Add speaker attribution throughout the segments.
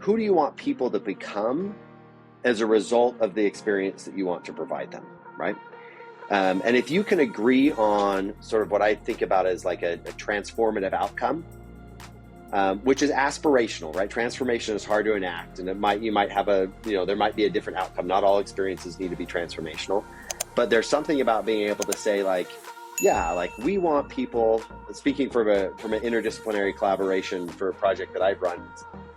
Speaker 1: who do you want people to become as a result of the experience that you want to provide them, right? And if you can agree on sort of what I think about as like a transformative outcome, which is aspirational, right? Transformation is hard to enact, and you might have there might be a different outcome. Not all experiences need to be transformational, but there's something about being able to say like, yeah, like we want people, speaking from an interdisciplinary collaboration for a project that I've run,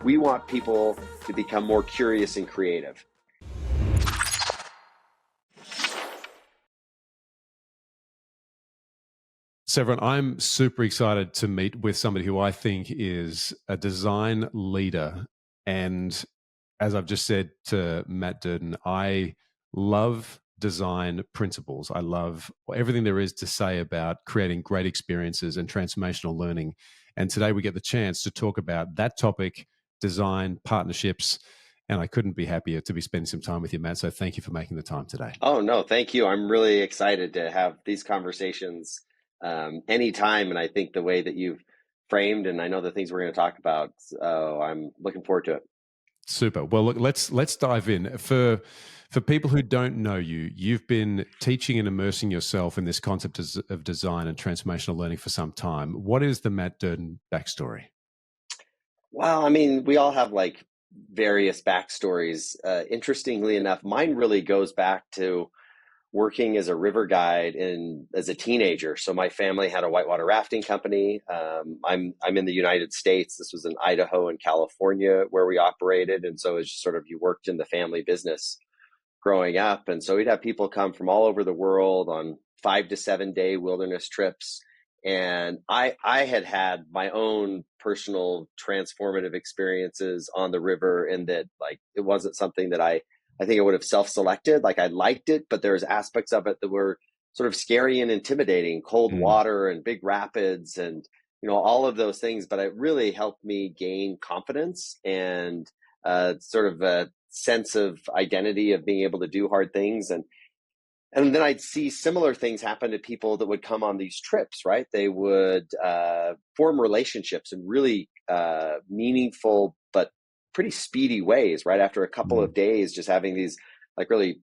Speaker 1: we want people to become more curious and creative.
Speaker 2: So everyone, I'm super excited to meet with somebody who I think is a design leader. And as I've just said to Mat Duerden, I love design principles. I love everything there is to say about creating great experiences and transformational learning. And today we get the chance to talk about that topic, design, partnerships. And I couldn't be happier to be spending some time with you, Mat. So thank you for making the time today.
Speaker 1: Oh, no, thank you. I'm really excited to have these conversations anytime. And I think the way that you've framed, and I know the things we're going to talk about, I'm looking forward to it.
Speaker 2: Super. Well, look, let's dive in. For people who don't know you, you've been teaching and immersing yourself in this concept of design and transformational learning for some time. What is the Mat Duerden backstory?
Speaker 1: Well, I mean, we all have like various backstories. Interestingly enough, mine really goes back to working as a river guide as a teenager. So my family had a whitewater rafting company. I'm in the United States. This was in Idaho and California where we operated, and so it's just sort of you worked in the family business growing up, and so we'd have people come from all over the world on 5 to 7 day wilderness trips. And I had my own personal transformative experiences on the river, in that like it wasn't something that I think I would have self-selected. Like I liked it, but there's aspects of it that were sort of scary and intimidating, cold water and big rapids and, all of those things. But it really helped me gain confidence and sort of a sense of identity of being able to do hard things. And then I'd see similar things happen to people that would come on these trips, right? They would form relationships in really meaningful but pretty speedy ways, right? After a couple of days, just having these like really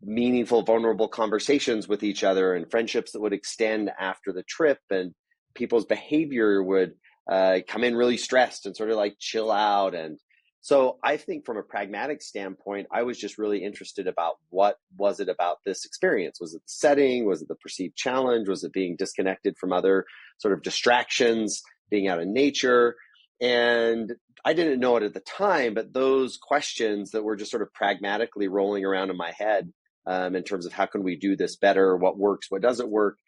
Speaker 1: meaningful, vulnerable conversations with each other, and friendships that would extend after the trip, and people's behavior would come in really stressed and sort of like chill out. And so I think from a pragmatic standpoint, I was just really interested about what was it about this experience? Was it the setting? Was it the perceived challenge? Was it being disconnected from other sort of distractions, being out in nature? And I didn't know it at the time, but those questions that were just sort of pragmatically rolling around in my head in terms of how can we do this better, what works, what doesn't work,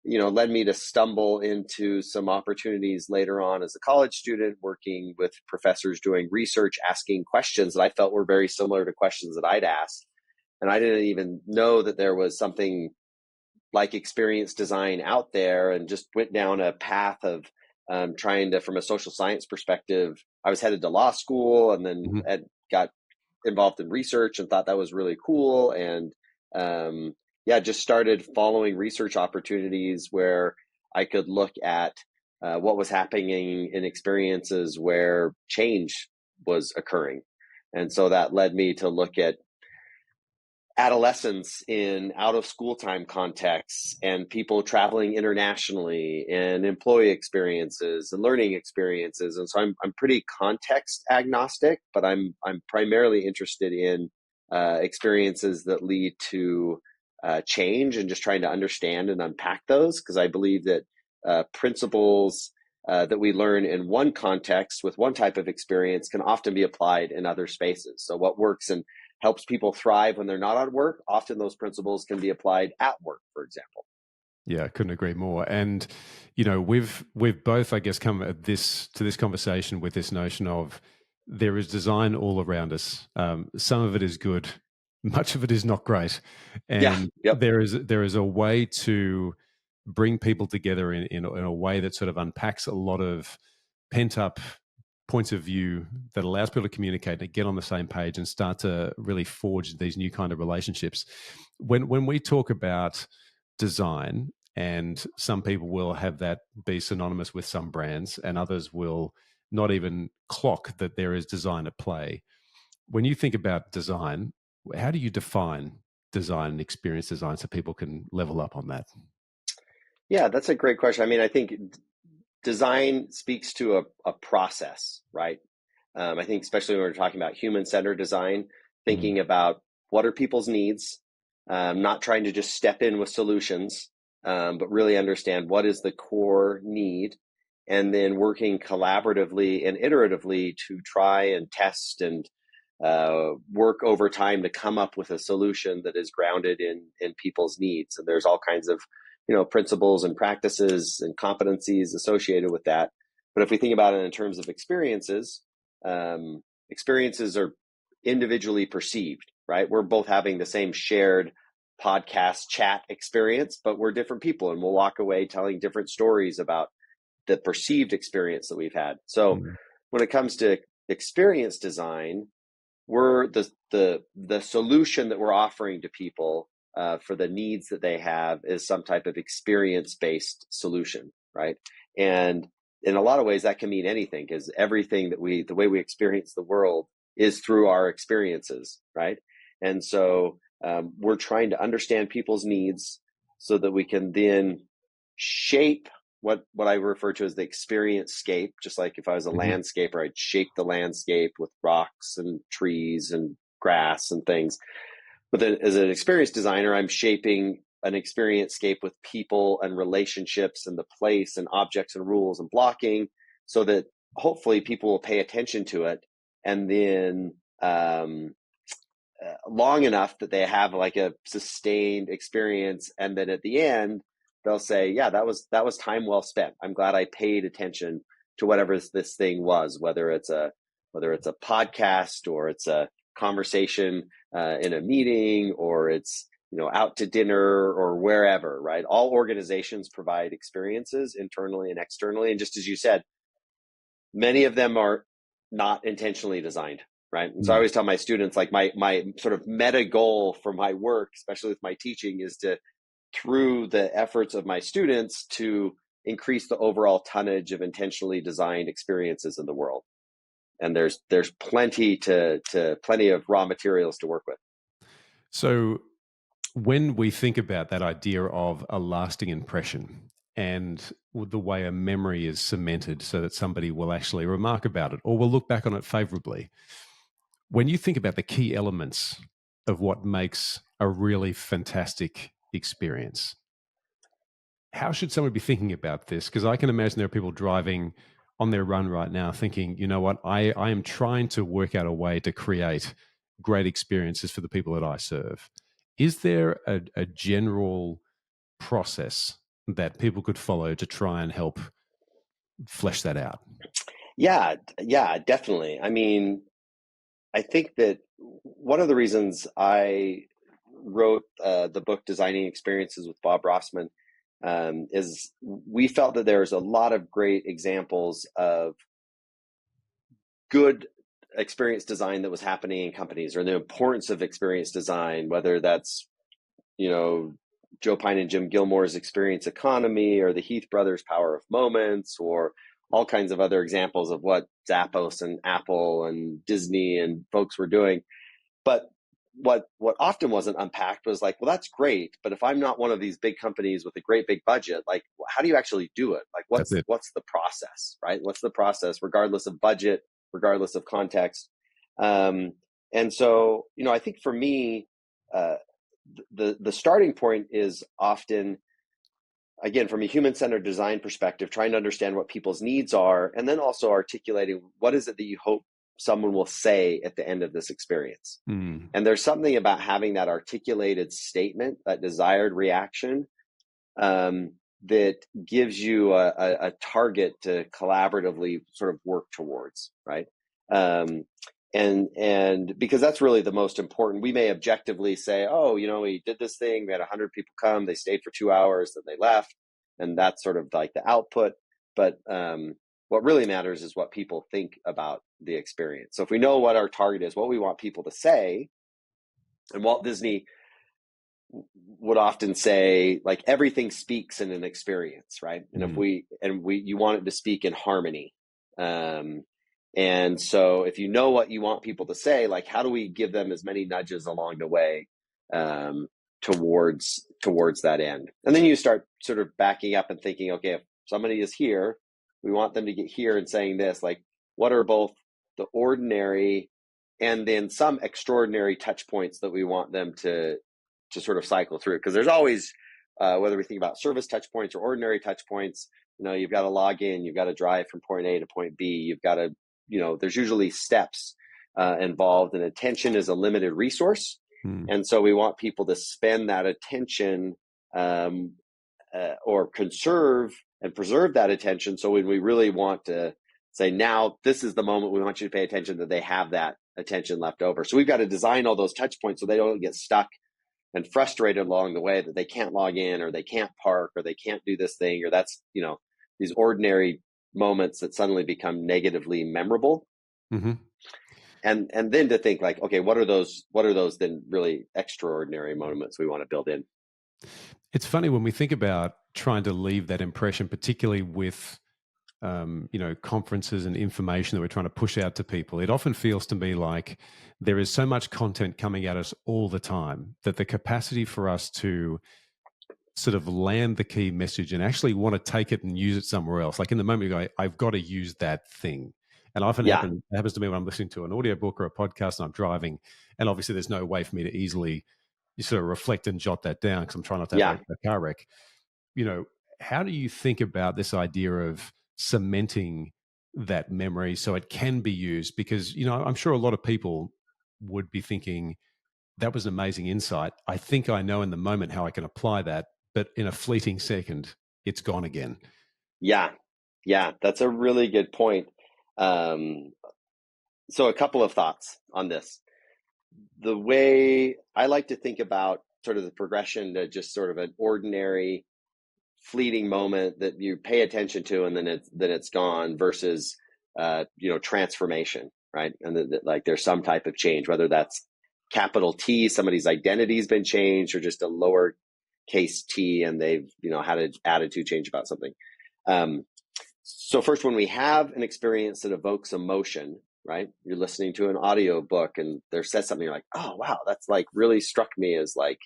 Speaker 1: led me to stumble into some opportunities later on as a college student, working with professors doing research, asking questions that I felt were very similar to questions that I'd asked. And I didn't even know that there was something like experience design out there, and just went down a path of trying to, from a social science perspective, I was headed to law school, and then got involved in research and thought that was really cool. And just started following research opportunities where I could look at what was happening in experiences where change was occurring. And so that led me to look at adolescents in out of school time contexts, and people traveling internationally, and employee experiences and learning experiences. And so I'm pretty context agnostic, but I'm primarily interested in experiences that lead to change, and just trying to understand and unpack those, because I believe that principles that we learn in one context with one type of experience can often be applied in other spaces. So what works and helps people thrive when they're not at work, often those principles can be applied at work, for example.
Speaker 2: Yeah, I couldn't agree more. And we've both, I guess, come to this conversation with this notion of there is design all around us. Some of it is good, much of it is not great, and there is a way to bring people together in a way that sort of unpacks a lot of pent up points of view, that allows people to communicate and get on the same page and start to really forge these new kind of relationships. When we talk about design, and some people will have that be synonymous with some brands, and others will not even clock that there is design at play. When you think about design, how do you define design and experience design so people can level up on that?
Speaker 1: Yeah, that's a great question. I mean, I think design speaks to a process, right? I think especially when we're talking about human-centered design, thinking about what are people's needs, not trying to just step in with solutions, but really understand what is the core need, and then working collaboratively and iteratively to try and test and work over time to come up with a solution that is grounded in people's needs. And there's all kinds of principles and practices and competencies associated with that. But if we think about it in terms of experiences, experiences are individually perceived, right? We're both having the same shared podcast chat experience, but we're different people, and we'll walk away telling different stories about the perceived experience that we've had. So when it comes to experience design, we're the solution that we're offering to people for the needs that they have is some type of experience-based solution, right? And in a lot of ways, that can mean anything, because everything the way we experience the world is through our experiences, right? And so we're trying to understand people's needs so that we can then shape what I refer to as the experience scape. Just like if I was a landscaper, I'd shape the landscape with rocks and trees and grass and things. But then as an experience designer, I'm shaping an experience scape with people and relationships and the place and objects and rules and blocking, so that hopefully people will pay attention to it, and then long enough that they have like a sustained experience, and then at the end they'll say, yeah, that was time well spent. I'm glad I paid attention to whatever this thing was, whether it's a podcast, or it's a conversation in a meeting, or it's out to dinner, or wherever, right? All organizations provide experiences internally and externally, and just as you said, many of them are not intentionally designed, right? And so I always tell my students, like my sort of meta goal for my work, especially with my teaching, is to, through the efforts of my students, to increase the overall tonnage of intentionally designed experiences in the world. And there's plenty of raw materials to work with.
Speaker 2: So when we think about that idea of a lasting impression and the way a memory is cemented so that somebody will actually remark about it or will look back on it favorably, when you think about the key elements of what makes a really fantastic experience, how should someone be thinking about this? Because I can imagine there are people driving on their run right now thinking, you know what, I am trying to work out a way to create great experiences for the people that I serve. Is there a general process that people could follow to try and help flesh that out?
Speaker 1: Yeah, definitely. I mean, I think that one of the reasons I wrote the book Designing Experiences with Bob Rossman is we felt that there's a lot of great examples of good experience design that was happening in companies, or the importance of experience design, whether that's Joe Pine and Jim Gilmore's Experience Economy, or the Heath Brothers' Power of Moments, or all kinds of other examples of what Zappos and Apple and Disney and folks were doing. But what often wasn't unpacked was like, well, that's great, but if I'm not one of these big companies with a great big budget, like, how do you actually do it? Like, what's the process, right? What's the process, regardless of budget, regardless of context? And so, I think for me, the starting point is often, again, from a human-centered design perspective, trying to understand what people's needs are, and then also articulating what is it that you hope someone will say at the end of this experience. And there's something about having that articulated statement, that desired reaction, that gives you a target to collaboratively sort of work towards, right? And because that's really the most important. We may objectively say, oh, we did this thing, we had 100 people come, they stayed for 2 hours, then they left, and that's sort of like the output. But what really matters is what people think about the experience. So if we know what our target is, what we want people to say, and Walt Disney would often say, like, everything speaks in an experience, right? And if you want it to speak in harmony. And so if you know what you want people to say, like, how do we give them as many nudges along the way towards that end? And then you start sort of backing up and thinking, okay, if somebody is here, we want them to get here and saying this, like, what are both the ordinary and then some extraordinary touch points that we want them to sort of cycle through? Because there's always, whether we think about service touch points or ordinary touch points, you've got to log in, you've got to drive from point A to point B, you've got to, there's usually steps involved, and attention is a limited resource. And so we want people to spend that attention or conserve and preserve that attention. So when we really want to say, now this is the moment we want you to pay attention, that they have that attention left over. So we've got to design all those touch points so they don't get stuck and frustrated along the way, that they can't log in, or they can't park, or they can't do this thing, or that's, these ordinary moments that suddenly become negatively memorable.
Speaker 2: Mm-hmm.
Speaker 1: And then to think like, okay, what are those then really extraordinary moments we want to build in?
Speaker 2: It's funny when we think about trying to leave that impression, particularly with conferences and information that we're trying to push out to people. It often feels to me like there is so much content coming at us all the time that the capacity for us to sort of land the key message and actually want to take it and use it somewhere else. Like in the moment you go, I've got to use that thing. And often happens to me when I'm listening to an audiobook or a podcast and I'm driving. And obviously there's no way for me to easily sort of reflect and jot that down because I'm trying not to have a car wreck. How do you think about this idea of cementing that memory so it can be used? Because, I'm sure a lot of people would be thinking, that was an amazing insight. I think I know in the moment how I can apply that, but in a fleeting second, it's gone again.
Speaker 1: Yeah, that's a really good point. So a couple of thoughts on this. The way I like to think about sort of the progression to just sort of an ordinary fleeting moment that you pay attention to and then it's gone, versus transformation, right? And like there's some type of change, whether that's capital T, somebody's identity's been changed, or just a lowercase t and they've had an attitude change about something. So first, when we have an experience that evokes emotion, right? You're listening to an audio book and there says something, you're like, oh wow, that's like really struck me as like,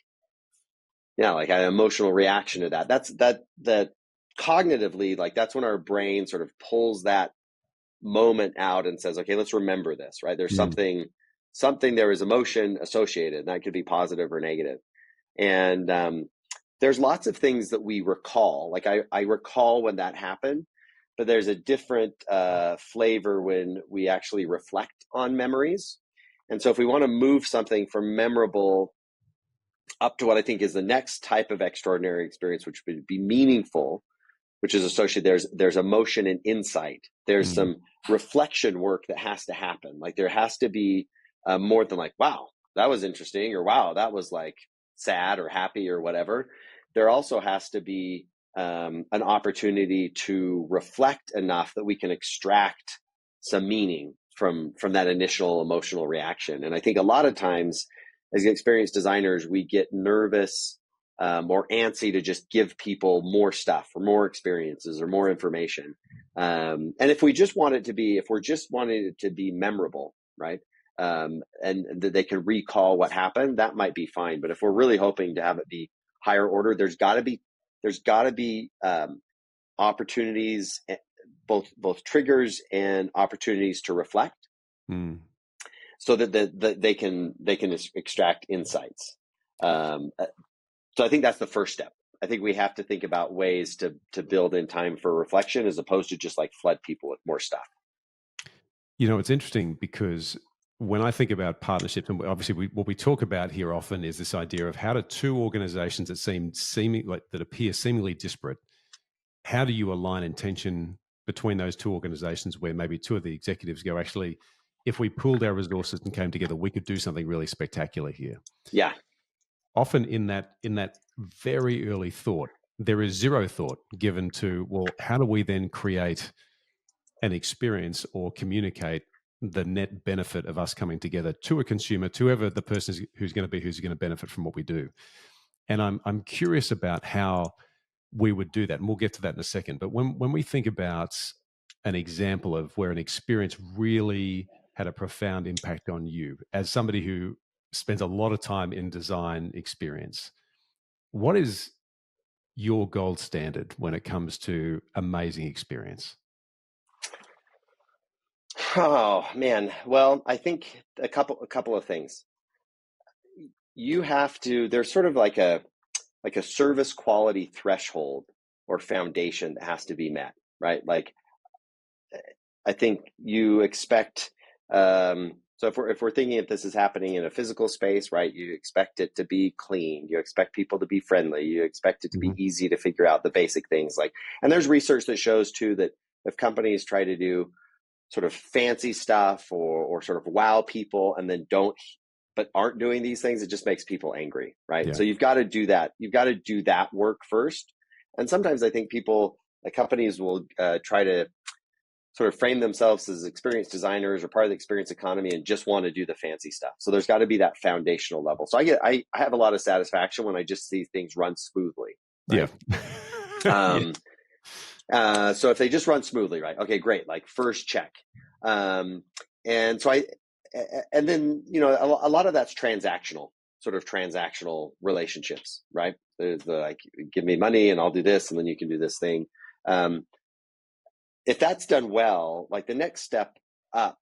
Speaker 1: like an emotional reaction to that. That cognitively, like that's when our brain sort of pulls that moment out and says, okay, let's remember this, right? There's something there is emotion associated, and that could be positive or negative. And there's lots of things that we recall. Like I recall when that happened, but there's a different flavor when we actually reflect on memories. And so if we want to move something from memorable up to what I think is the next type of extraordinary experience, which would be meaningful, which is associated, there's emotion and insight. There's some reflection work that has to happen. Like there has to be more than like, wow, that was interesting, or wow, that was like sad or happy or whatever. There also has to be an opportunity to reflect enough that we can extract some meaning from that initial emotional reaction. And I think a lot of times as experienced designers, we get nervous or antsy to just give people more stuff or more experiences or more information. And if we just want it to be, if we're just wanting it to be memorable, right? And that they can recall what happened, that might be fine. But if we're really hoping to have it be higher order, there's got to be opportunities, both triggers and opportunities to reflect, so that they can extract insights. So I think that's the first step. I think we have to think about ways to build in time for reflection, as opposed to just like flood people with more stuff.
Speaker 2: It's interesting because when I think about partnerships, and obviously what we talk about here often is this idea of how do two organizations that appear seemingly disparate, how do you align intention between those two organizations where maybe two of the executives go, actually, if we pooled our resources and came together, we could do something really spectacular here.
Speaker 1: Yeah.
Speaker 2: Often in that very early thought, there is zero thought given to, well, how do we then create an experience or communicate the net benefit of us coming together to a consumer, to whoever the person is who's going to benefit from what we do. And I'm curious about how we would do that, and we'll get to that in a second. But when we think about an example of where an experience really had a profound impact on you as somebody who spends a lot of time in design experience? What is your gold standard when it comes to amazing experience?
Speaker 1: Oh man. Well, I think a couple of things. You have to, there's sort of like a service quality threshold or foundation that has to be met, right? Like I think you expect so if we're thinking if this is happening in a physical space, right, you expect it to be clean, you expect people to be friendly, you expect it to be easy to figure out the basic things, like, and there's research that shows too that if companies try to do sort of fancy stuff or sort of wow people and then don't but aren't doing these things, it just makes people angry, right?
Speaker 2: Yeah.
Speaker 1: So you've got to do that. You've got to do that work first. And sometimes I think companies will try to sort of frame themselves as experienced designers or part of the experience economy and just want to do the fancy stuff. So there's got to be that foundational level. So I have a lot of satisfaction when I just see things run smoothly. Right?
Speaker 2: Yeah.
Speaker 1: So if they just run smoothly, right? Okay, great. Like first check. And then, a lot of that's transactional, sort of transactional relationships, right? There's the like, give me money and I'll do this, and then you can do this thing. If that's done well, like the next step up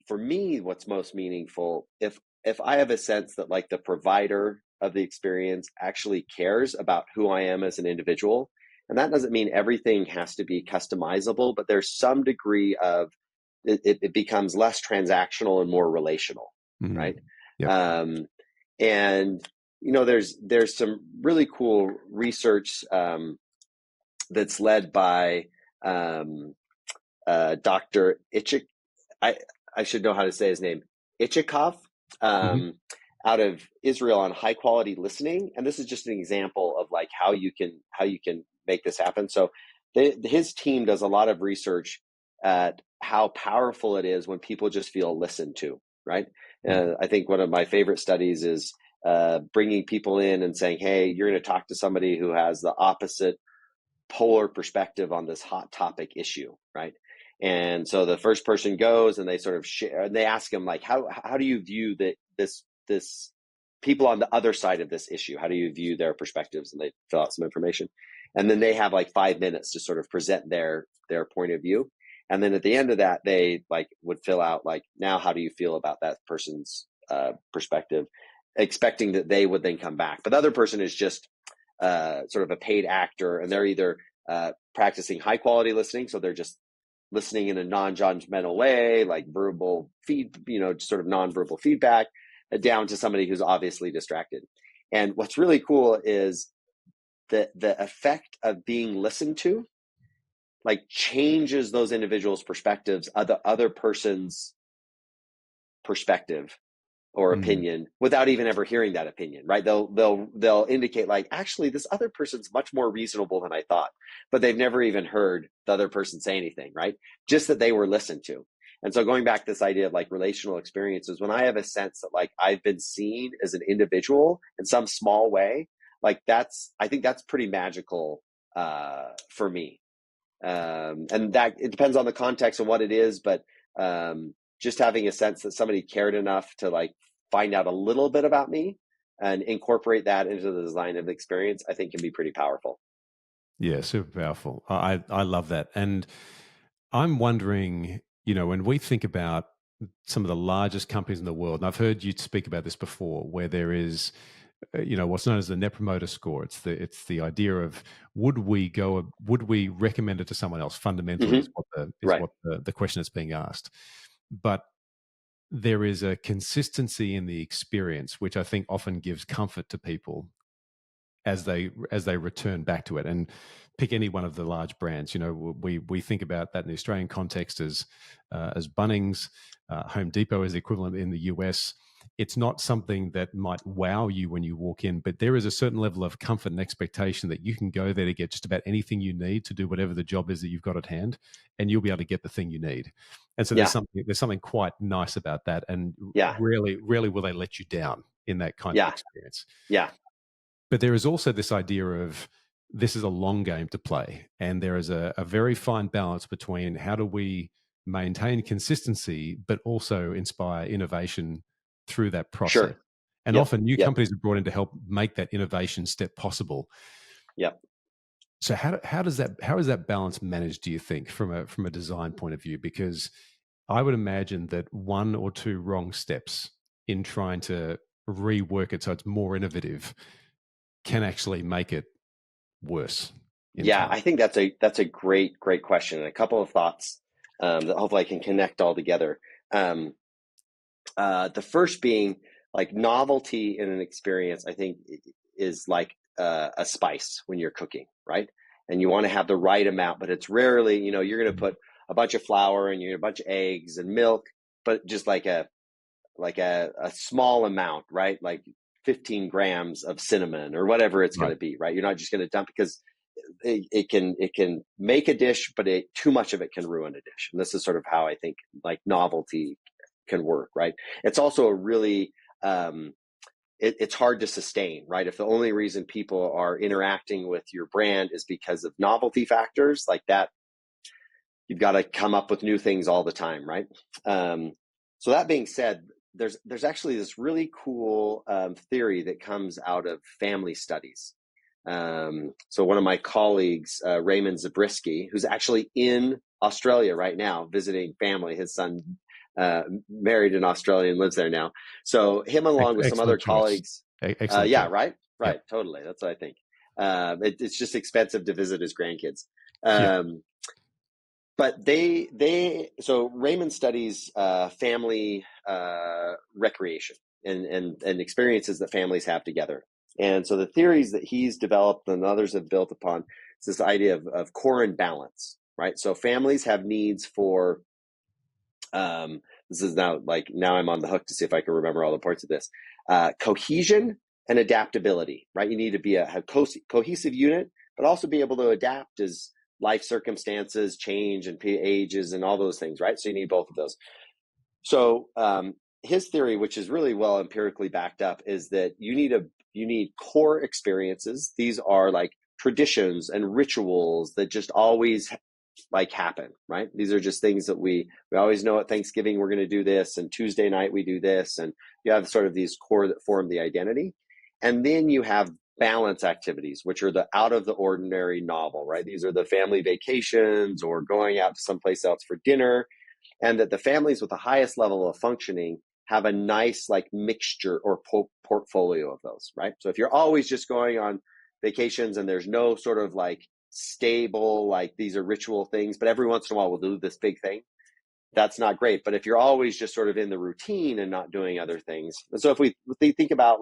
Speaker 1: for me, what's most meaningful, if I have a sense that like the provider of the experience actually cares about who I am as an individual, and that doesn't mean everything has to be customizable, but there's some degree of it becomes less transactional and more relational, right?
Speaker 2: Yep.
Speaker 1: And there's some really cool research that's led by Dr. Ichik. I should know how to say his name, Ichikov, out of Israel, on high quality listening. And this is just an example of like how you can make this happen. So his team does a lot of research at how powerful it is when people just feel listened to, right? I think one of my favorite studies is bringing people in and saying, hey, you're going to talk to somebody who has the opposite polar perspective on this hot topic issue, right? And so the first person goes and they sort of share, and they ask him like, how do you view this people on the other side of this issue? How do you view their perspectives? And they fill out some information, and then they have like 5 minutes to sort of present their point of view. And then at the end of that, they like would fill out like, now how do you feel about that person's perspective, expecting that they would then come back. But the other person is just sort of a paid actor, and they're either practicing high quality listening, so they're just listening in a non-judgmental way, like verbal sort of non-verbal feedback, down to somebody who's obviously distracted. And what's really cool is the effect of being listened to, like, changes those individuals' perspectives of the other person's perspective or opinion without even ever hearing that opinion, right? They'll indicate like, actually, this other person's much more reasonable than I thought, but they've never even heard the other person say anything, right? Just that they were listened to. And so going back to this idea of like relational experiences, when I have a sense that like I've been seen as an individual in some small way, like I think that's pretty magical for me. And that it depends on the context and what it is, but just having a sense that somebody cared enough to like find out a little bit about me and incorporate that into the design of the experience, I think can be pretty powerful.
Speaker 2: Yeah, super powerful. I love that. And I'm wondering, when we think about some of the largest companies in the world, and I've heard you speak about this before, where there is, what's known as the Net Promoter Score. It's the idea of would we recommend it to someone else? Fundamentally, is what the question that's being asked. But there is a consistency in the experience, which I think often gives comfort to people as they return back to it. And pick any one of the large brands. We think about that in the Australian context as Bunnings, Home Depot is the equivalent in the US. It's not something that might wow you when you walk in, but there is a certain level of comfort and expectation that you can go there to get just about anything you need to do whatever the job is that you've got at hand, and you'll be able to get the thing you need. And so there's something quite nice about that, and rarely will they let you down in that kind of experience.
Speaker 1: Yeah.
Speaker 2: But there is also this idea of this is a long game to play, and there is a very fine balance between how do we maintain consistency but also inspire innovation through that process.
Speaker 1: Sure.
Speaker 2: And
Speaker 1: Yep.
Speaker 2: often new
Speaker 1: Yep.
Speaker 2: companies are brought in to help make that innovation step possible.
Speaker 1: Yep.
Speaker 2: So how is that balance managed, do you think, from a design point of view? Because I would imagine that one or two wrong steps in trying to rework it so it's more innovative can actually make it worse in
Speaker 1: Yeah,
Speaker 2: time.
Speaker 1: I think that's a great question, and a couple of thoughts that hopefully I can connect all together. Um, the first being, like, novelty in an experience, I think, is like a spice when you're cooking, right? And you want to have the right amount, but it's rarely, you're going to put a bunch of flour and a bunch of eggs and milk, but just like a small amount, right? Like 15 grams of cinnamon or whatever it's going
Speaker 2: Right.
Speaker 1: to be, right? You're not just going to dump, because it can make a dish, but too much of it can ruin a dish. And this is sort of how I think, like, novelty can work, right? It's also a really it's hard to sustain, right? If the only reason people are interacting with your brand is because of novelty factors like that, you've got to come up with new things all the time, right? So that being said, there's actually this really cool theory that comes out of family studies. So one of my colleagues, Raymond Zabriskie, who's actually in Australia right now visiting family, his son married an Australian, lives there now. So him, along with some other
Speaker 2: Excellent choice.
Speaker 1: colleagues,
Speaker 2: Excellent
Speaker 1: yeah,
Speaker 2: choice.
Speaker 1: right,
Speaker 2: Yep.
Speaker 1: totally. That's what I think. It's just expensive to visit his grandkids.
Speaker 2: Yeah.
Speaker 1: But so Raymond studies family recreation and experiences that families have together. And so the theories that he's developed and others have built upon is this idea of core and balance, right? So families have needs for, this is now I'm on the hook to see if I can remember all the parts of this, cohesion and adaptability, right? You need to be a cohesive unit, but also be able to adapt as life circumstances change and ages and all those things, right? So you need both of those. So his theory, which is really well empirically backed up, is that you need core experiences. These are like traditions and rituals that just always happen, right? These are just things that we always know at Thanksgiving we're going to do this, and Tuesday night we do this, and you have sort of these core that form the identity. And then you have balance activities, which are the out of the ordinary novel, right? These are the family vacations or going out to someplace else for dinner, and that the families with the highest level of functioning have a nice mixture or portfolio of those, right? So if you're always just going on vacations and there's no sort of stable, these are ritual things, but every once in a while we'll do this big thing, that's not great. But if you're always just sort of in the routine and not doing other things, and so if we think about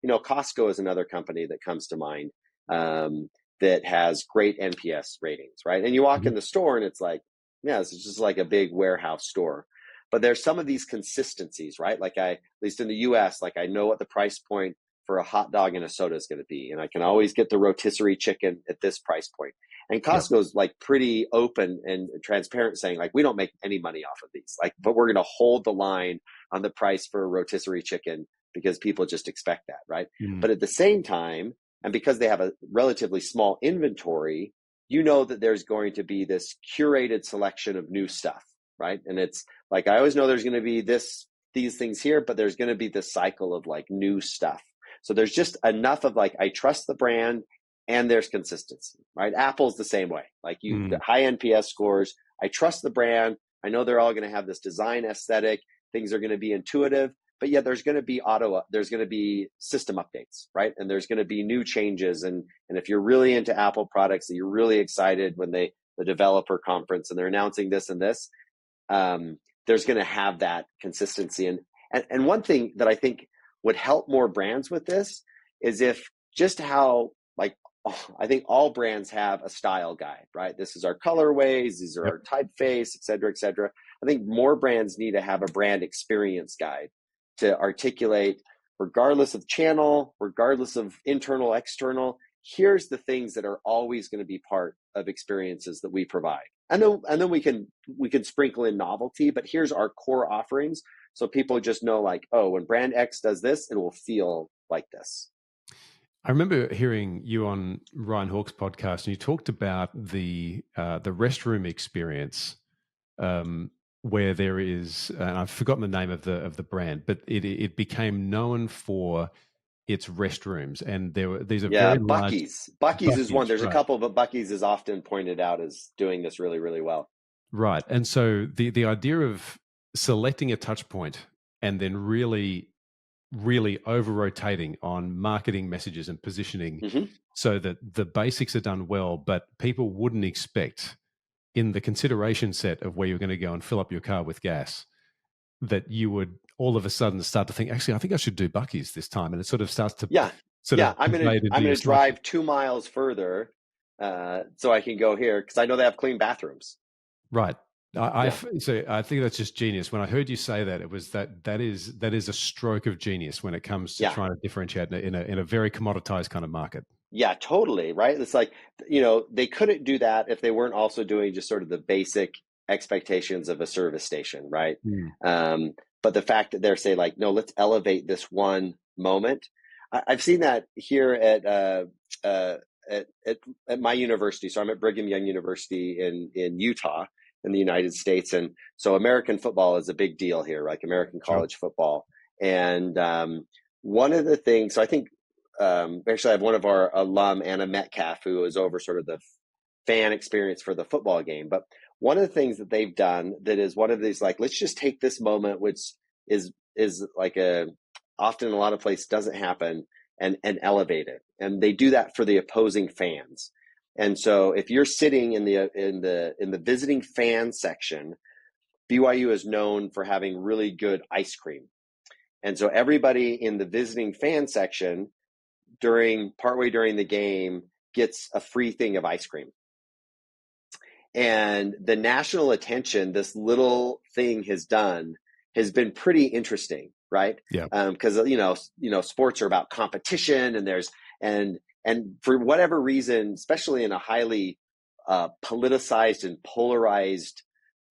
Speaker 1: Costco is another company that comes to mind, that has great NPS ratings, right? And you walk in the store and it's yeah, this is just like a big warehouse store. But there's some of these consistencies, right? At least in the US, I know what the price point for a hot dog and a soda is going to be. And I can always get the rotisserie chicken at this price point. And Costco's pretty open and transparent, saying we don't make any money off of these, but we're going to hold the line on the price for a rotisserie chicken because people just expect that, right? But at the same time, and because they have a relatively small inventory, you know that there's going to be this curated selection of new stuff, right? And it's I always know there's going to be these things here, but there's going to be this cycle of new stuff. So there's just enough of I trust the brand, and there's consistency, right? Apple's the same way. You got high NPS scores. I trust the brand. I know they're all going to have this design aesthetic. Things are going to be intuitive, but yeah, there's going to be system updates, right? And there's going to be new changes. And if you're really into Apple products, and you're really excited when the developer conference and they're announcing this and this, there's going to have that consistency. And one thing that I think would help more brands with this is if just how I think all brands have a style guide, right? This is our colorways, these are our typeface, et cetera, et cetera. I think more brands need to have a brand experience guide to articulate, regardless of channel, regardless of internal, external, here's the things that are always going to be part of experiences that we provide. And then we can sprinkle in novelty, but here's our core offerings. So people just know oh, when brand X does this, it will feel like this.
Speaker 2: I remember hearing you on Ryan Hawke's podcast, and you talked about the restroom experience, where there is, and I've forgotten the name of the brand, but it became known for its restrooms, and these are
Speaker 1: Yeah,
Speaker 2: very large.
Speaker 1: Bucky's is one.
Speaker 2: Bucky's,
Speaker 1: There's a
Speaker 2: right?
Speaker 1: couple, but Bucky's is often pointed out as doing this really, really well.
Speaker 2: Right, and so the idea of selecting a touch point and then really over rotating on marketing messages and positioning
Speaker 1: Hmm.
Speaker 2: so that the basics are done well, but people wouldn't expect in the consideration set of where you're going to go and fill up your car with gas that you would all of a sudden start to think, actually, I think I should do Bucky's this time. And it sort of starts to
Speaker 1: Yeah,
Speaker 2: sort
Speaker 1: yeah.
Speaker 2: of pervade into
Speaker 1: I'm
Speaker 2: your
Speaker 1: gonna
Speaker 2: selection.
Speaker 1: drive 2 miles further so I can go here because I know they have clean bathrooms.
Speaker 2: Right.
Speaker 1: Yeah,
Speaker 2: So I think that's just genius. When I heard you say that, it was that is a stroke of genius when it comes to
Speaker 1: yeah.
Speaker 2: trying to differentiate in a very commoditized kind of market.
Speaker 1: Yeah, totally, right? It's like, they couldn't do that if they weren't also doing just sort of the basic expectations of a service station, right?
Speaker 2: Mm.
Speaker 1: But the fact that they're saying like, no, let's elevate this one moment. I've seen that here uh, at my university. So I'm at Brigham Young University in Utah in the United States. And so American football is a big deal here, like American
Speaker 2: Sure.
Speaker 1: college football. And one of the things, so I think actually, I have one of our alum, Anna Metcalf, who is over sort of the fan experience for the football game. But one of the things that they've done that is one of these, like, let's just take this moment, which is like often a lot of places doesn't happen, and elevate it. And they do that for the opposing fans. And so if you're sitting in the visiting fan section, BYU is known for having really good ice cream. And so everybody in the visiting fan section partway during the game gets a free thing of ice cream. And the national attention this little thing has done has been pretty interesting, right?
Speaker 2: Yeah.
Speaker 1: Because sports are about competition, and and for whatever reason, especially in a highly politicized and polarized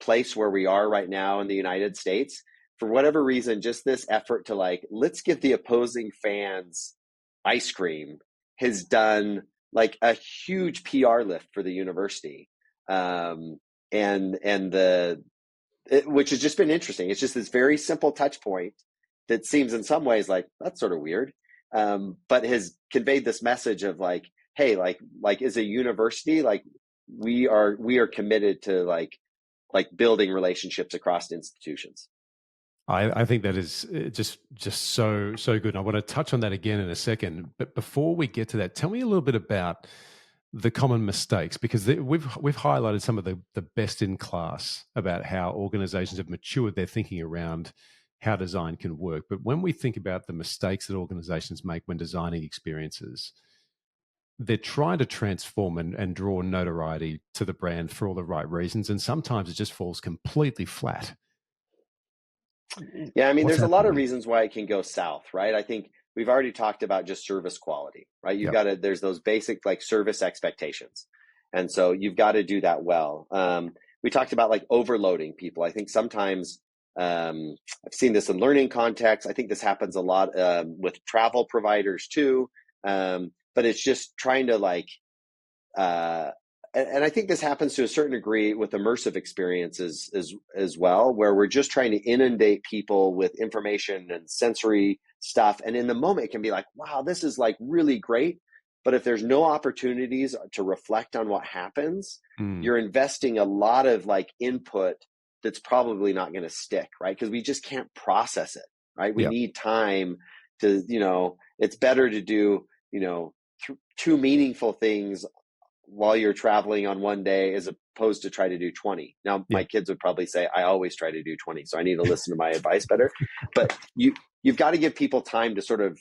Speaker 1: place where we are right now in the United States, for whatever reason, just this effort to like, let's give the opposing fans ice cream has done like a huge PR lift for the university. Which has just been interesting. It's just this very simple touch point that seems in some ways like that's sort of weird, but has conveyed this message of like, hey, like as a university, like we are committed to like building relationships across institutions.
Speaker 2: I think that is just so good. And I want to touch on that again in a second. But before we get to that, tell me a little bit about the common mistakes, because we've highlighted some of the best in class about how organizations have matured their thinking around how design can work. But when we think about the mistakes that organizations make when designing experiences, they're trying to transform and draw notoriety to the brand for all the right reasons. And sometimes it just falls completely flat.
Speaker 1: Yeah, I mean,
Speaker 2: What's
Speaker 1: there's a lot of
Speaker 2: happening?
Speaker 1: reasons why it can go south, right? I think we've already talked about just service quality, right?
Speaker 2: Yep.
Speaker 1: There's those basic like service expectations. And so you've got to do that well. We talked about like overloading people. I think sometimes I've seen this in learning contexts. I think this happens a lot with travel providers too. But it's just trying to like, and I think this happens to a certain degree with immersive experiences as well, where we're just trying to inundate people with information and sensory stuff. And in the moment, it can be like, wow, this is like really great. But if there's no opportunities to reflect on what happens, you're investing a lot of like input that's probably not going to stick, right? Because we just can't process it, right? We need time to, it's better to do, two meaningful things while you're traveling on one day as opposed to try to do 20. Now, my kids would probably say, I always try to do 20, so I need to listen to my advice better. But you've got to give people time to sort of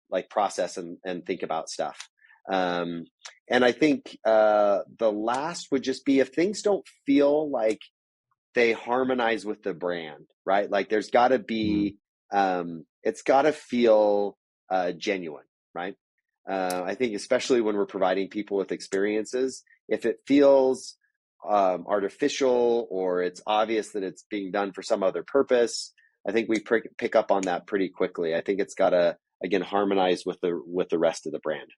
Speaker 1: like process and think about stuff. And I think the last would just be if things don't feel like they harmonize with the brand, right? Like there's got to be, it's got to feel genuine, right? I think especially when we're providing people with experiences, if it feels artificial or it's obvious that it's being done for some other purpose, I think we pick up on that pretty quickly. I think it's got to again, harmonize with the rest of the brand.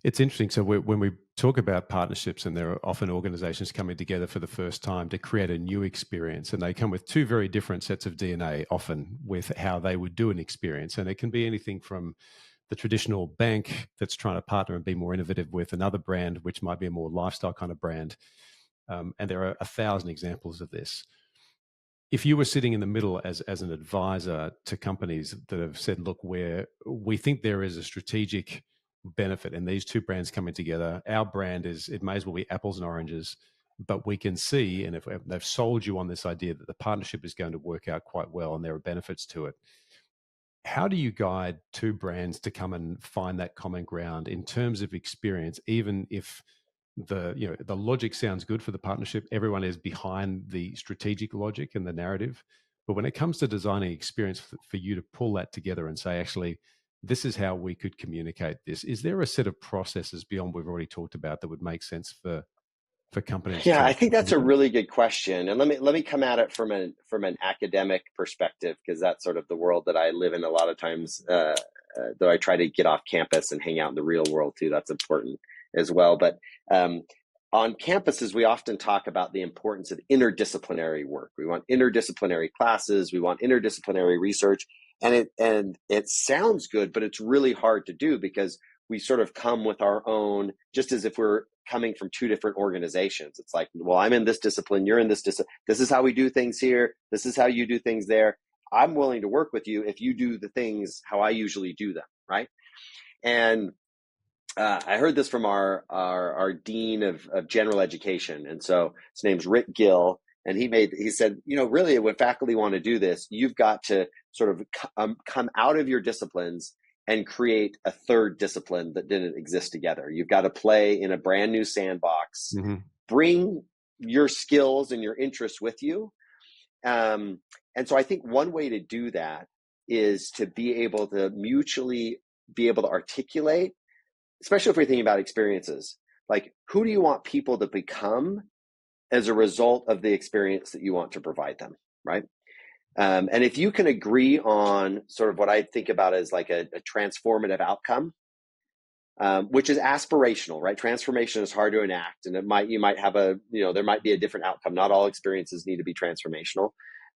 Speaker 2: It's interesting. So when we talk about partnerships, and there are often organizations coming together for the first time to create a new experience, and they come with two very different sets of DNA, often with how they would do an experience. And it can be anything from the traditional bank that's trying to partner and be more innovative with another brand, which might be a more lifestyle kind of brand. And there are 1,000 examples of this. If you were sitting in the middle as an advisor to companies that have said, look, we think there is a strategic benefit in these two brands coming together. Our brand it may as well be apples and oranges, but we can see, and if they've sold you on this idea that the partnership is going to work out quite well and there are benefits to it, how do you guide two brands to come and find that common ground in terms of experience, even if the logic sounds good for the partnership, everyone is behind the strategic logic and the narrative, but when it comes to designing experience for you to pull that together and say, actually, this is how we could communicate this, is there a set of processes beyond we've already talked about that would make sense for companies
Speaker 1: Yeah,
Speaker 2: to
Speaker 1: I think that's a
Speaker 2: implement?
Speaker 1: really good question, and let me come at it from an academic perspective, because that's sort of the world that I live in a lot of times. Though I try to get off campus and hang out in the real world too, that's important as well. But on campuses, we often talk about the importance of interdisciplinary work. We want interdisciplinary classes, we want interdisciplinary research, and it sounds good, but it's really hard to do because we sort of come with our own, just as if we're coming from two different organizations. It's like, well, I'm in this discipline, you're in this discipline. This is how we do things here. This is how you do things there. I'm willing to work with you if you do the things how I usually do them, right? And I heard this from our dean of general education, and so his name's Rick Gill, and he said, really, when faculty want to do this, you've got to sort of come out of your disciplines and create a third discipline that didn't exist together. You've got to play in a brand new sandbox, bring your skills and your interests with you. And so I think one way to do that is to be able to mutually be able to articulate, especially if we're thinking about experiences, like who do you want people to become as a result of the experience that you want to provide them, right? And if you can agree on sort of what I think about as like a transformative outcome, which is aspirational, right? Transformation is hard to enact, and you might have there might be a different outcome. Not all experiences need to be transformational,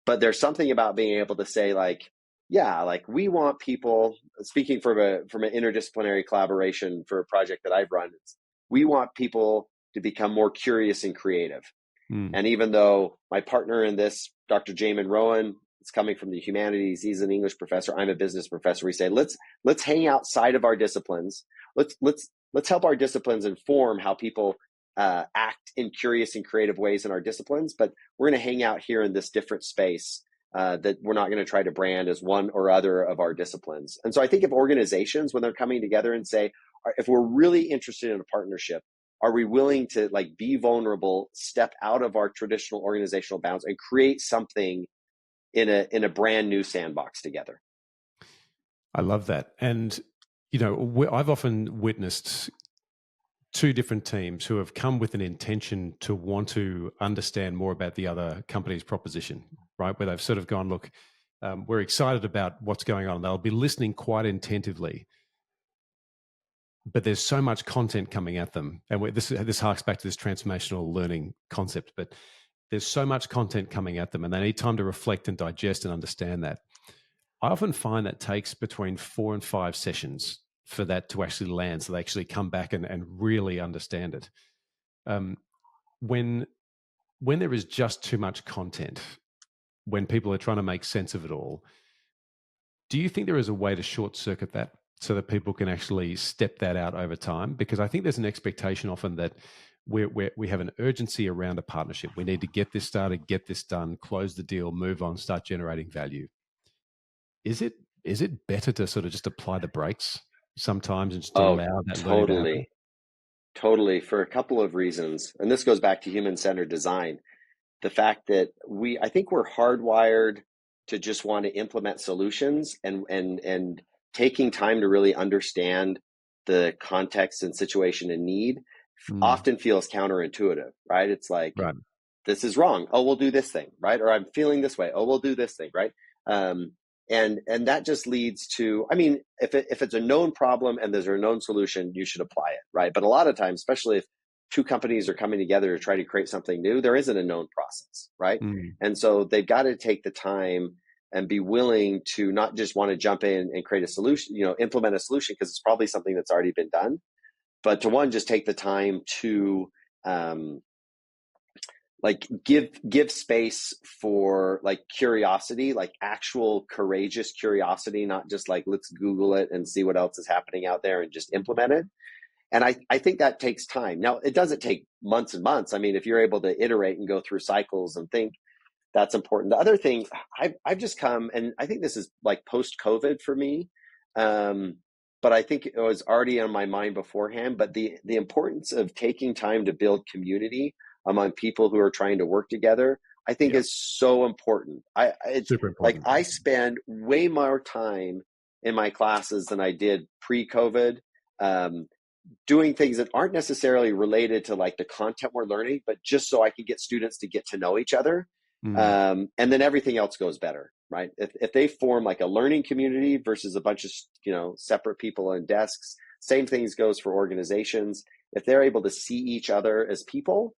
Speaker 1: but there's something about being able to say, like, yeah, like we want people, speaking from an interdisciplinary collaboration for a project that I've run, we want people to become more curious and creative. And even though my partner in this, Dr. Jamin Rowan, is coming from the humanities, he's an English professor, I'm a business professor, we say, let's hang outside of our disciplines. Let's help our disciplines inform how people act in curious and creative ways in our disciplines, but we're going to hang out here in this different space that we're not going to try to brand as one or other of our disciplines. And so I think if organizations, when they're coming together and say, if we're really interested in a partnership, are we willing to like be vulnerable, step out of our traditional organizational bounds and create something in a brand new sandbox together?
Speaker 2: I love that. And, I've often witnessed two different teams who have come with an intention to want to understand more about the other company's proposition, right? Where they've sort of gone, look, we're excited about what's going on. They'll be listening quite attentively, but there's so much content coming at them. And this harks back to this transformational learning concept, but there's so much content coming at them and they need time to reflect and digest and understand that. I often find that takes between 4 and 5 sessions for that to actually land, so they actually come back and really understand it. When there is just too much content, when people are trying to make sense of it all, do you think there is a way to short circuit that so that people can actually step that out over time? Because I think there's an expectation often that we have an urgency around a partnership. We need to get this started, get this done, close the deal, move on, start generating value. Is it better to sort of just apply the brakes sometimes and just allow that learning to happen?
Speaker 1: Totally, for a couple of reasons. And this goes back to human-centered design. The fact that I think we're hardwired to just want to implement solutions, and taking time to really understand the context and situation and need often feels counterintuitive, right? It's like, this is wrong. Oh, we'll do this thing, right? Or I'm feeling this way. Oh, we'll do this thing, right? And that just leads to, I mean, if it's a known problem and there's a known solution, you should apply it, right? But a lot of times, especially if two companies are coming together to try to create something new, there isn't a known process, right? And so they've got to take the time and be willing to not just want to jump in and create a solution, implement a solution because it's probably something that's already been done, but to one, just take the time to like give space for like curiosity, like actual courageous curiosity, not just like let's Google it and see what else is happening out there and just implement it. And I think that takes time. Now, it doesn't take months and months. I mean, if you're able to iterate and go through cycles and think, that's important. The other thing, I've just come, and I think this is like post-COVID for me, but I think it was already on my mind beforehand. But the importance of taking time to build community among people who are trying to work together, I think is so important. It's
Speaker 2: super important.
Speaker 1: Like I spend way more time in my classes than I did pre-COVID, doing things that aren't necessarily related to like the content we're learning, but just so I can get students to get to know each other. And then everything else goes better, right? If they form like a learning community versus a bunch of, separate people on desks, same things goes for organizations. If they're able to see each other as people,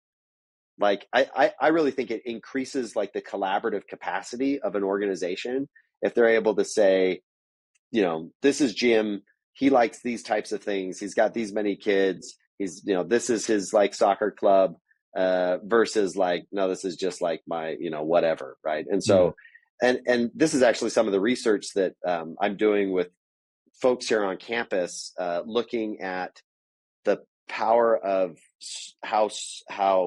Speaker 1: like I really think it increases like the collaborative capacity of an organization. If they're able to say, this is Jim, he likes these types of things, he's got these many kids, he's, this is his like soccer club, versus like, no, this is just like my, whatever. Right. And so, and this is actually some of the research that I'm doing with folks here on campus, looking at the power of how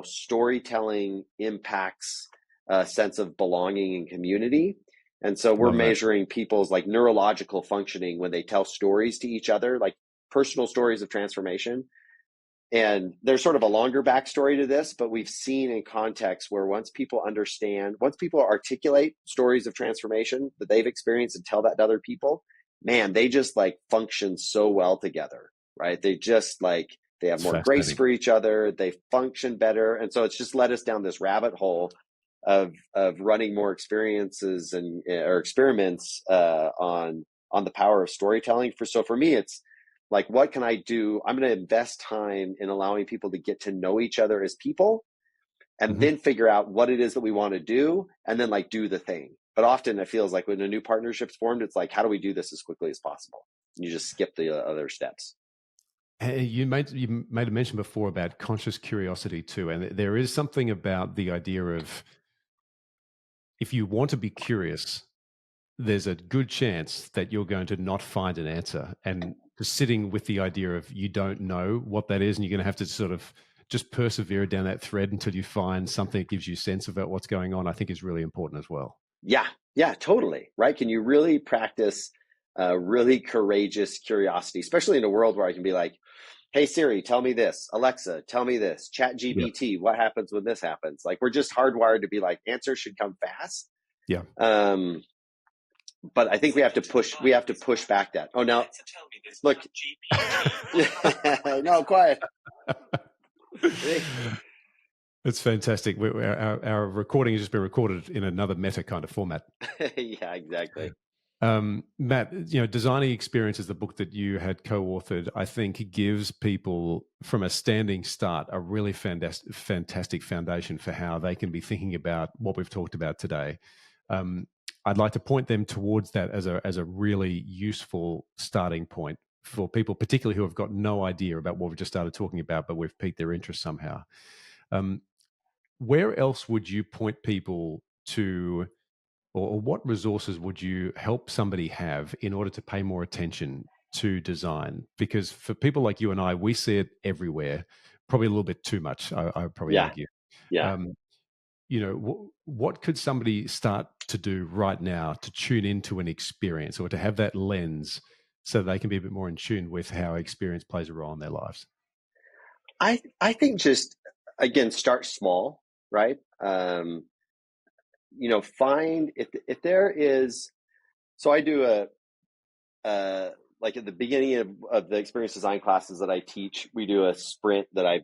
Speaker 1: storytelling impacts a sense of belonging and community. And so we're measuring people's like neurological functioning when they tell stories to each other, like personal stories of transformation. And there's sort of a longer backstory to this, but we've seen in context where once people articulate stories of transformation that they've experienced and tell that to other people, man, they just like function so well together, right? They just like, they have more grace for each other, they function better. And so it's just led us down this rabbit hole of running more experiences or experiments on the power of storytelling. So for me, it's like, what can I do? I'm going to invest time in allowing people to get to know each other as people, and then figure out what it is that we want to do, and then like do the thing. But often it feels like when a new partnership's formed, it's like, how do we do this as quickly as possible? And you just skip the other steps.
Speaker 2: You made a mention before about conscious curiosity too, and there is something about the idea of, if you want to be curious, there's a good chance that you're going to not find an answer, and just sitting with the idea of you don't know what that is, and you're going to have to sort of just persevere down that thread until you find something that gives you sense about what's going on, I think is really important as well.
Speaker 1: Yeah, totally. Right. Can you really practice really courageous curiosity, especially in a world where I can be like, hey, Siri, tell me this. Alexa, tell me this. Chat GPT, what happens when this happens? Like, we're just hardwired to be like, answers should come fast.
Speaker 2: Yeah.
Speaker 1: But I think we have to push back that. Oh, now, look. No, quiet.
Speaker 2: It's fantastic. Our recording has just been recorded in another meta kind of format.
Speaker 1: Yeah, exactly.
Speaker 2: Matt, Designing Experience is the book that you had co-authored. I think gives people from a standing start a really fantastic foundation for how they can be thinking about what we've talked about today. I'd like to point them towards that as a really useful starting point for people, particularly who have got no idea about what we've just started talking about, but we've piqued their interest somehow. Where else would you point people to, or what resources would you help somebody have in order to pay more attention to design? Because for people like you and I, we see it everywhere, probably a little bit too much, I probably argue.
Speaker 1: Yeah.
Speaker 2: What could somebody start to do right now to tune into an experience, or to have that lens so they can be a bit more in tune with how experience plays a role in their lives?
Speaker 1: I think just, again, start small, right? Find if there is, so I do like at the beginning of the experience design classes that I teach, we do a sprint that I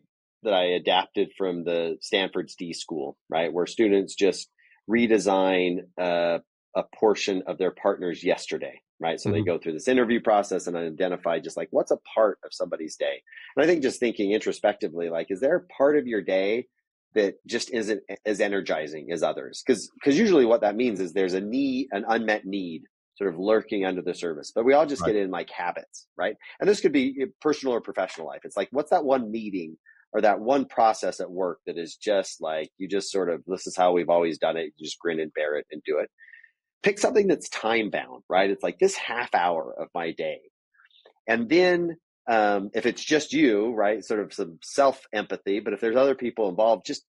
Speaker 1: adapted from the Stanford's D School, right? Where students just redesign a a portion of their partner's yesterday, right? So they
Speaker 2: Mm-hmm.
Speaker 1: go through this interview process and identify just like what's a part of somebody's day. And I think just thinking introspectively, like, is there a part of your day that just isn't as energizing as others? Because usually what that means is there's a need, an unmet need sort of lurking under the surface. But we all just
Speaker 2: Right.
Speaker 1: get in like habits, right? And this could be personal or professional life. It's like, what's that one meeting or that one process at work that is just like, you just sort of, this is how we've always done it. You just grin and bear it and do it. Pick something that's time bound, right? It's like this half hour of my day. And then if it's just you, right, sort of some self empathy, but if there's other people involved, just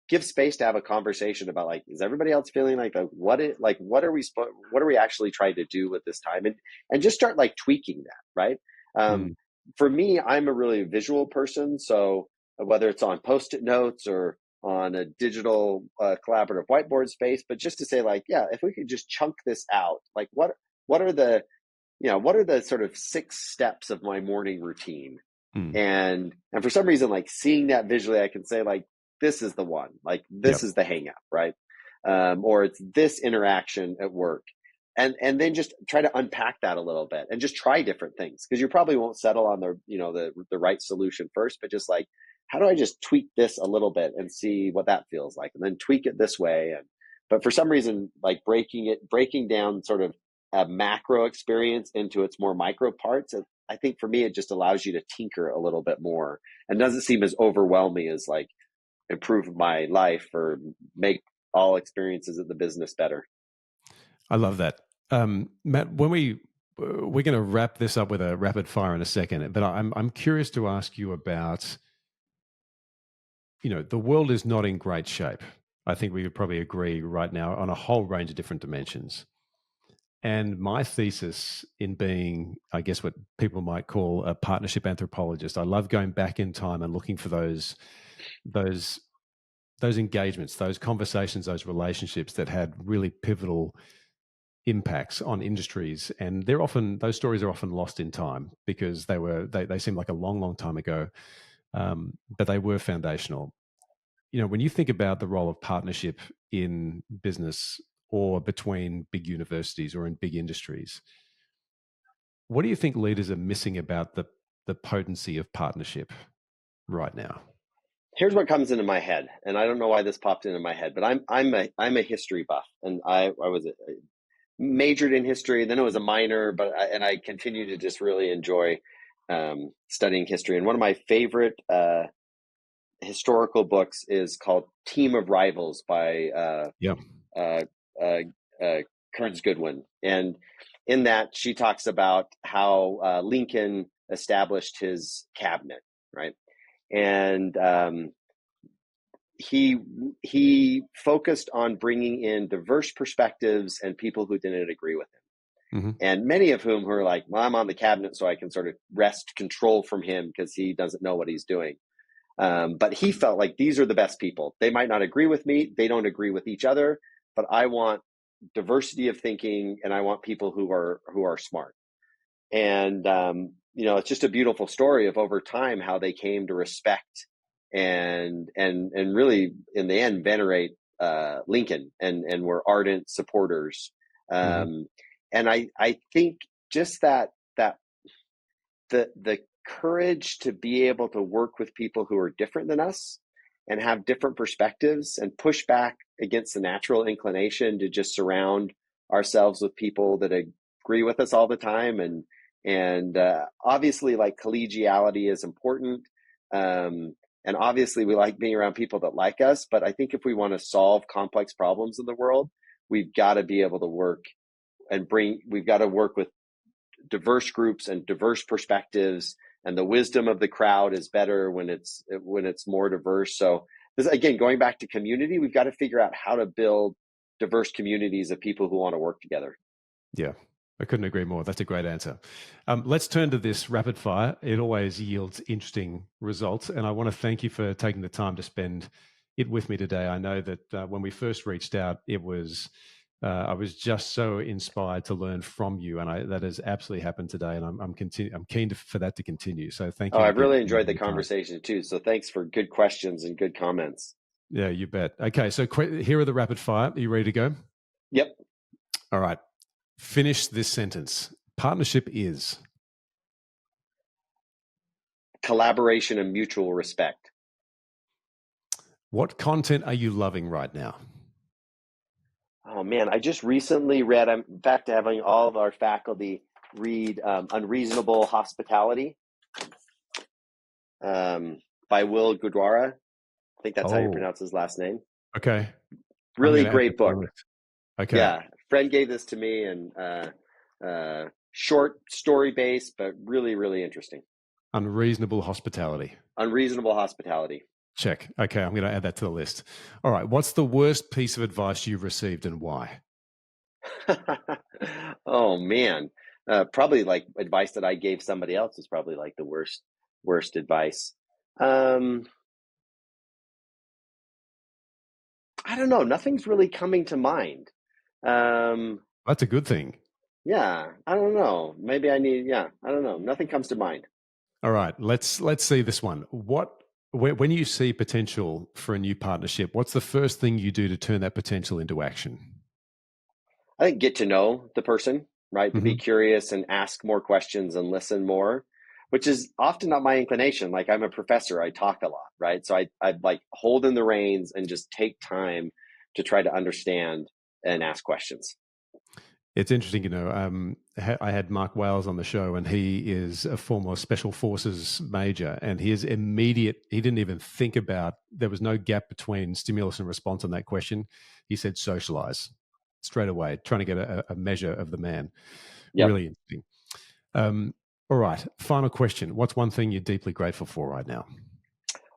Speaker 1: give space to have a conversation about like, is everybody else feeling like what are we actually trying to do with this time, and just start like tweaking that, right? For me, I'm a really visual person, so whether it's on post-it notes or on a digital collaborative whiteboard space, but just to say like, yeah, if we could just chunk this out, like what are the sort of 6 steps of my morning routine? And for some reason, like seeing that visually, I can say like, this is the one, like this is the hang up, right? Or it's this interaction at work. And then just try to unpack that a little bit and just try different things, because you probably won't settle on the right solution first, but just like, how do I just tweak this a little bit and see what that feels like, and then tweak it this way. But for some reason, like breaking down sort of a macro experience into its more micro parts, I think for me, it just allows you to tinker a little bit more and doesn't seem as overwhelming as like improve my life or make all experiences of the business better.
Speaker 2: I love that. Matt, we're going to wrap this up with a rapid fire in a second, but I'm curious to ask you about, the world is not in great shape. I think we could probably agree right now on a whole range of different dimensions. And my thesis in being, I guess, what people might call a partnership anthropologist, I love going back in time and looking for those engagements, those conversations, those relationships that had really pivotal impacts on industries. And those stories are often lost in time because they seem like a long, long time ago, but they were foundational. When you think about the role of partnership in business or between big universities or in big industries, what do you think leaders are missing about the potency of partnership right now?
Speaker 1: Here's what comes into my head, and I don't know why this popped into my head, but I'm a history buff, and I was majored in history, then it was a minor, but I continue to just really enjoy studying history. And one of my favorite historical books is called Team of Rivals by Kearns Goodwin. And in that, she talks about how Lincoln established his cabinet, right? And he focused on bringing in diverse perspectives and people who didn't agree with him. Mm-hmm. And many of whom were like, well, I'm on the cabinet, so I can sort of wrest control from him because he doesn't know what he's doing. But he felt like these are the best people. They might not agree with me. They don't agree with each other, but I want diversity of thinking, and I want people who are smart. And it's just a beautiful story of over time how they came to respect and really in the end venerate Lincoln and were ardent supporters. And I think just that the courage to be able to work with people who are different than us and have different perspectives and push back against the natural inclination to just surround ourselves with people that agree with us all the time. And obviously, like, collegiality is important. And obviously we like being around people that like us, but I think if we want to solve complex problems in the world, we've got to be able to work with diverse groups and diverse perspectives, and the wisdom of the crowd is better when it's more diverse. So this, again, going back to community, we've got to figure out how to build diverse communities of people who want to work together.
Speaker 2: Yeah, I couldn't agree more. That's a great answer. Let's turn to this rapid fire. It always yields interesting results, and I want to thank you for taking the time to spend it with me today. I know that when we first reached out, I was just so inspired to learn from you, and that has absolutely happened today. And I'm keen for that to continue. So thank you.
Speaker 1: I've really enjoyed the conversation too. So thanks for good questions and good comments.
Speaker 2: Yeah, you bet. Okay, so here are the rapid fire. Are you ready to go?
Speaker 1: Yep.
Speaker 2: All right. Finish this sentence. Partnership is
Speaker 1: collaboration and mutual respect.
Speaker 2: What content are you loving right now?
Speaker 1: Oh man, I just recently read, I'm in fact having all of our faculty read Unreasonable Hospitality by Will Gurner. I think that's how you pronounce his last name.
Speaker 2: Okay.
Speaker 1: Really great book.
Speaker 2: Okay.
Speaker 1: Yeah, friend gave this to me, and short story based, but really, really interesting.
Speaker 2: Unreasonable Hospitality.
Speaker 1: Unreasonable Hospitality.
Speaker 2: Check. Okay, I'm going to add that to the list. All right. What's the worst piece of advice you've received and why?
Speaker 1: Oh man, probably like advice that I gave somebody else is probably like the worst advice. I don't know. Nothing's really coming to mind.
Speaker 2: That's a good thing.
Speaker 1: Yeah, I don't know. Maybe I need. Yeah, I don't know. Nothing comes to mind.
Speaker 2: All right. Let's see this one. When you see potential for a new partnership, what's the first thing you do to turn that potential into action?
Speaker 1: I think get to know the person, right? To be curious and ask more questions and listen more, which is often not my inclination. Like I'm a professor, I talk a lot, right? So I like hold in the reins and just take time to try to understand and ask questions.
Speaker 2: It's interesting, you know, I had Mark Wales on the show, and he is a former Special Forces major, and he didn't even think about, there was no gap between stimulus and response on that question. He said socialize straight away, trying to get a measure of the man. Yep. Really interesting. All right, final question. What's one thing you're deeply grateful for right now?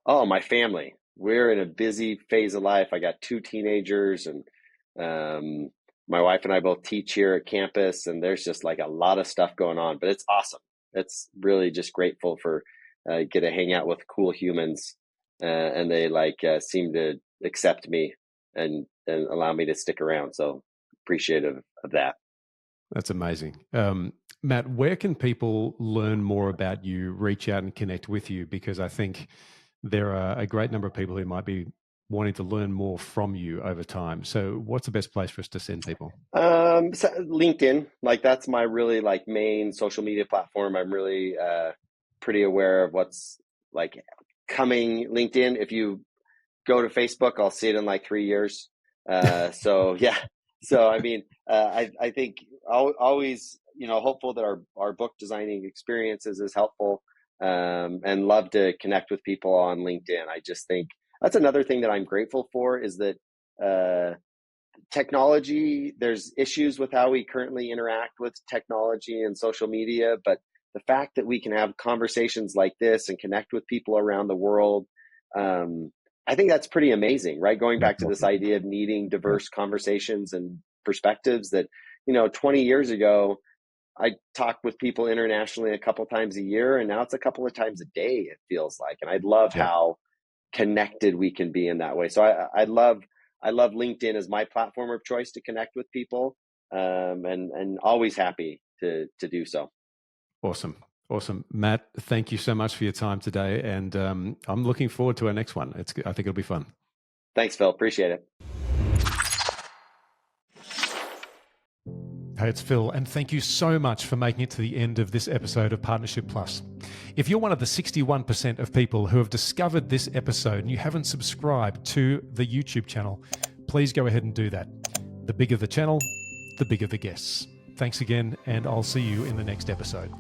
Speaker 1: Oh, my family. We're in a busy phase of life. I got 2 teenagers, and my wife and I both teach here at campus, and there's just like a lot of stuff going on, but it's awesome. It's really just grateful for get to hang out with cool humans, and they seem to accept me and allow me to stick around. So appreciative of that.
Speaker 2: That's amazing. Matt, where can people learn more about you, reach out and connect with you? Because I think there are a great number of people who might be wanting to learn more from you over time. So what's the best place for us to send people?
Speaker 1: So LinkedIn, like that's my really like main social media platform. I'm really pretty aware of what's like coming. LinkedIn, if you go to Facebook, I'll see it in like 3 years. So yeah. So I mean, I think always, you know, hopeful that our book designing experiences is helpful, and love to connect with people on LinkedIn. I just think that's another thing that I'm grateful for is that technology, there's issues with how we currently interact with technology and social media, but the fact that we can have conversations like this and connect with people around the world, I think that's pretty amazing, right? Going back to this idea of needing diverse conversations and perspectives that, you know, 20 years ago, I talked with people internationally a couple times a year, and now it's a couple of times a day, it feels like. And I love how connected we can be in that way. So I love LinkedIn as my platform of choice to connect with people, and always happy to do so.
Speaker 2: Awesome. Matt, thank you so much for your time today. And I'm looking forward to our next one. I think it'll be fun.
Speaker 1: Thanks, Phil. Appreciate it.
Speaker 2: Hey, it's Phil, and thank you so much for making it to the end of this episode of Partnership Plus. If you're one of the 61% of people who have discovered this episode and you haven't subscribed to the YouTube channel, please go ahead and do that. The bigger the channel, the bigger the guests. Thanks again, and I'll see you in the next episode.